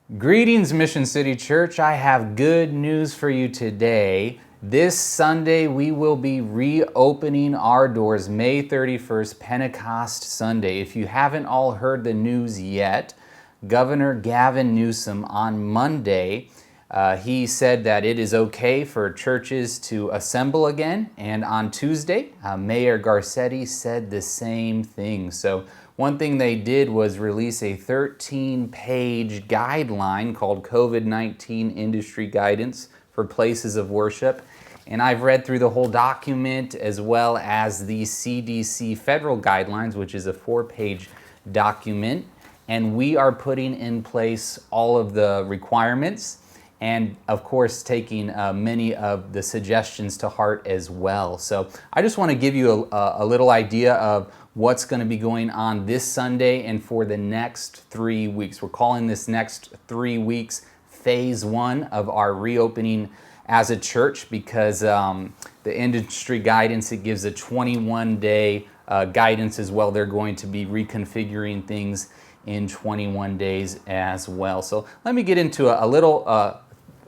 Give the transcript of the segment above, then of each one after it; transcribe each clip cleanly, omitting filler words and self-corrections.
Greetings, Mission City Church. I have good news for you today. This Sunday, we will be reopening our doors, May 31st, Pentecost Sunday. If you haven't all heard the news yet, Governor Gavin Newsom on Monday, he said that it is okay for churches to assemble again. And on Tuesday, Mayor Garcetti said the same thing. So one thing they did was release a 13-page guideline called COVID-19 Industry Guidance for Places of Worship. And I've read through the whole document as well as the CDC federal guidelines, which is a 4-page document. And we are putting in place all of the requirements and of course taking many of the suggestions to heart as well. So I just want to give you a little idea of what's going to be going on this Sunday and for the next 3 weeks. We're calling this next 3 weeks phase 1 of our reopening as a church because the industry guidance, it gives a 21-day guidance as well. They're going to be reconfiguring things in 21 days as well. So let me get into a little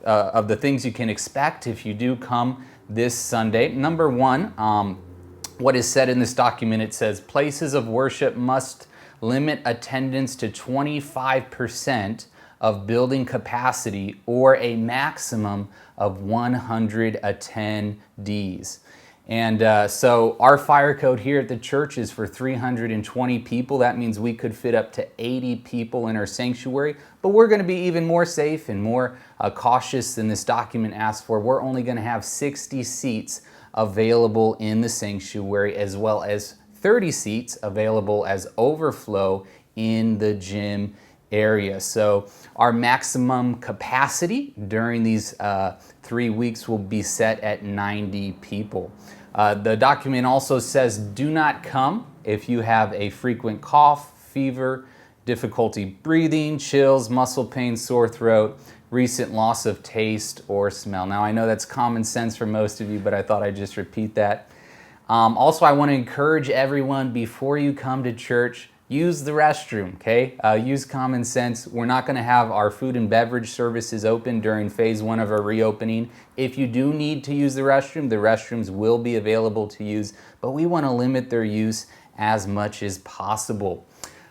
of the things you can expect if you do come this Sunday. Number one, what is said in this document, it says places of worship must limit attendance to 25% of building capacity or a maximum of 100 attendees. And so our fire code here at the church is for 320 people. That means we could fit up to 80 people in our sanctuary, but we're going to be even more safe and more cautious than this document asks for. We're only going to have 60 seats available in the sanctuary, as well as 30 seats available as overflow in the gym area. So our maximum capacity during these 3 weeks will be set at 90 people. The document also says do not come if you have a frequent cough, fever, difficulty breathing, chills, muscle pain, sore throat, recent loss of taste or smell. Now I know that's common sense for most of you, but I thought I'd just repeat that. Also, I want to encourage everyone before you come to church, use the restroom, okay? Use common sense. We're not going to have our food and beverage services open during phase 1 of our reopening. If you do need to use the restrooms will be available to use, but we want to limit their use as much as possible.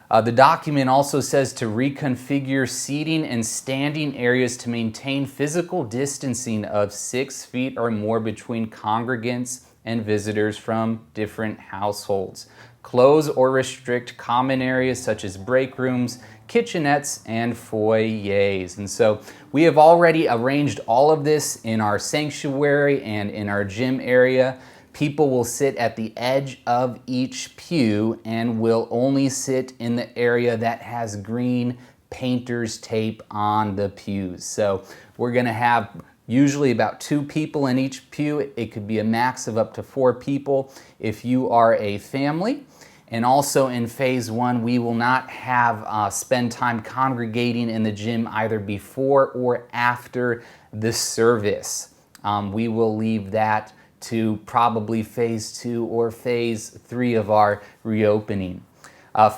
The document also says to reconfigure seating and standing areas to maintain physical distancing of 6 feet or more between congregants and visitors from different households. Close or restrict common areas such as break rooms, kitchenettes, and foyers. And so we have already arranged all of this in our sanctuary and in our gym area. People will sit at the edge of each pew and will only sit in the area that has green painter's tape on the pews. So we're going to have usually about 2 people in each pew. It could be a max of up to 4 people if you are a family. And also in phase 1, we will not have spend time congregating in the gym either before or after the service. We will leave that to probably phase 2 or phase 3 of our reopening.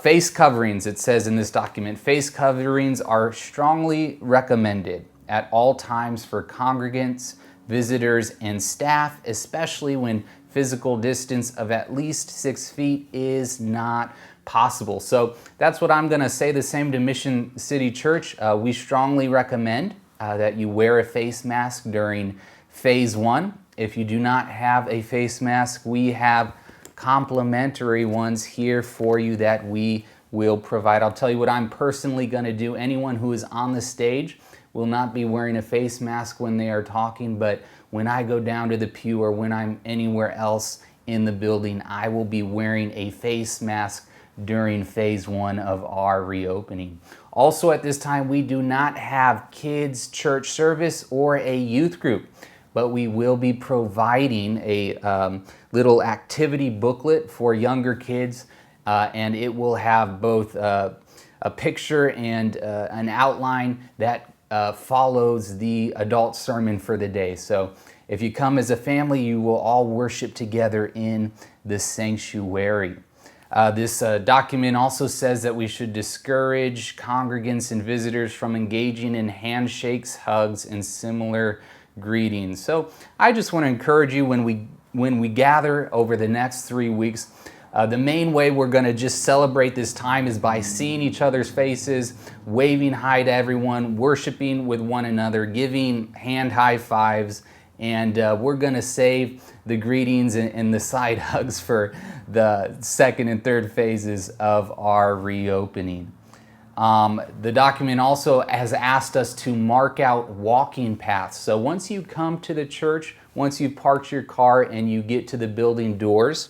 Face coverings, it says in this document, face coverings are strongly recommended at all times for congregants, visitors, and staff, especially when physical distance of at least 6 feet is not possible. So that's what I'm going to say the same to Mission City Church. We strongly recommend that you wear a face mask during phase 1. If you do not have a face mask, we have complimentary ones here for you that we will provide. I'll tell you what I'm personally going to do. Anyone who is on the stage will not be wearing a face mask when they are talking, but when I go down to the pew or when I'm anywhere else in the building, I will be wearing a face mask during phase 1 of our reopening. Also at this time, we do not have kids' church service or a youth group, but we will be providing a little activity booklet for younger kids, and it will have both a picture and an outline that follows the adult sermon for the day. So if you come as a family, you will all worship together in the sanctuary. This document also says that we should discourage congregants and visitors from engaging in handshakes, hugs, and similar greetings. So I just want to encourage you when we gather over the next 3 weeks, the main way we're going to just celebrate this time is by seeing each other's faces, waving hi to everyone, worshiping with one another, giving hand high fives, and we're going to save the greetings and the side hugs for the second and third phases of our reopening. The document also has asked us to mark out walking paths. So once you come to the church, once you've parked your car and you get to the building doors,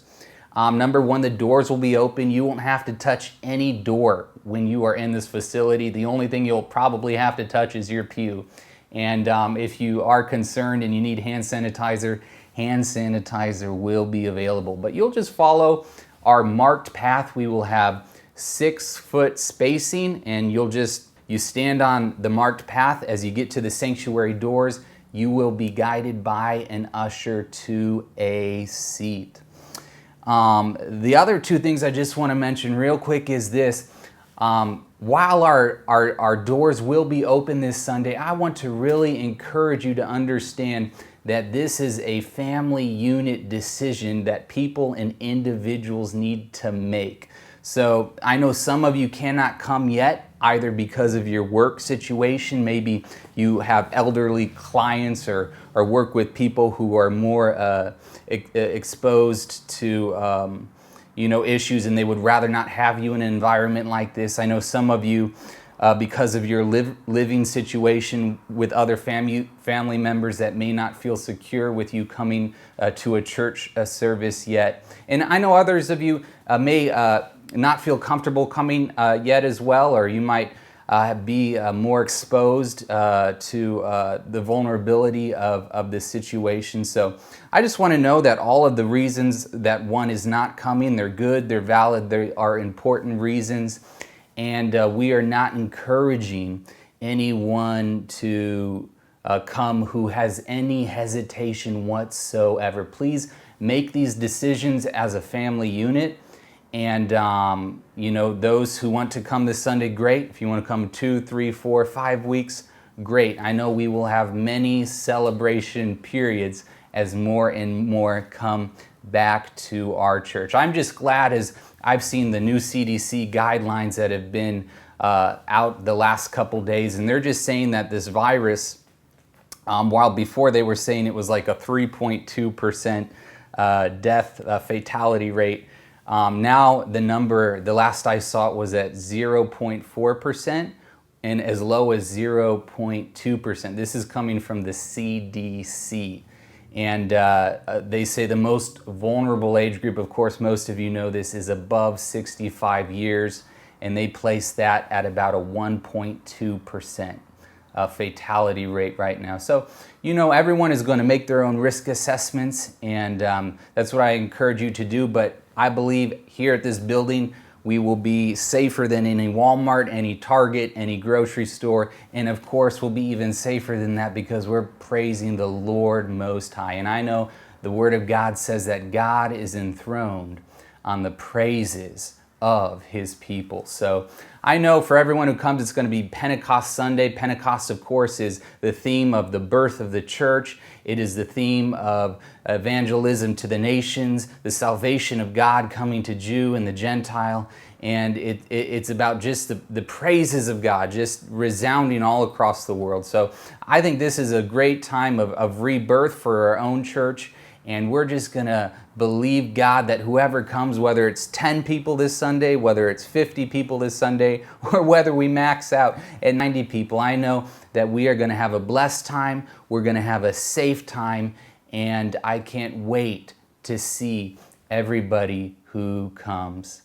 number one, the doors will be open. You won't have to touch any door when you are in this facility. The only thing you'll probably have to touch is your pew. And if you are concerned and you need hand sanitizer will be available. But you'll just follow our marked path. We will have 6-foot spacing, and you stand on the marked path. As you get to the sanctuary doors, you will be guided by an usher to a seat. The other two things I just want to mention real quick is this. While our doors will be open this Sunday, I want to really encourage you to understand that this is a family unit decision that people and individuals need to make. So I know some of you cannot come yet, either because of your work situation. Maybe you have elderly clients or work with people who are more exposed to issues, and they would rather not have you in an environment like this. I know some of you, because of your living situation with other family members, that may not feel secure with you coming to a church service yet. And I know others of you may not feel comfortable coming yet as well, or you might be more exposed to the vulnerability of this situation. So I just want to know that all of the reasons that one is not coming, they're good, they're valid, they are important reasons, and we are not encouraging anyone to come who has any hesitation whatsoever. Please make these decisions as a family unit. And, those who want to come this Sunday, great. If you want to come 2, 3, 4, 5 weeks, great. I know we will have many celebration periods as more and more come back to our church. I'm just glad as I've seen the new CDC guidelines that have been out the last couple days, and they're just saying that this virus, while before they were saying it was like a 3.2% death fatality rate, now the number, the last I saw it, was at 0.4% and as low as 0.2%. This is coming from the CDC. And they say the most vulnerable age group, of course, most of you know this, is above 65 years. And they place that at about a 1.2% fatality rate right now. So, everyone is going to make their own risk assessments, and that's what I encourage you to do. But I believe here at this building, we will be safer than any Walmart, any Target, any grocery store, and of course we'll be even safer than that because we're praising the Lord Most High. And I know the Word of God says that God is enthroned on the praises of His people. So I know for everyone who comes, it's going to be Pentecost Sunday. Pentecost, of course, is the theme of the birth of the church. It is the theme of evangelism to the nations, the salvation of God coming to Jew and the Gentile. And it's about just the praises of God, just resounding all across the world. So I think this is a great time of rebirth for our own church. And we're just going to believe God that whoever comes, whether it's 10 people this Sunday, whether it's 50 people this Sunday, or whether we max out at 90 people, I know that we are going to have a blessed time, we're going to have a safe time, and I can't wait to see everybody who comes.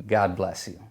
God bless you.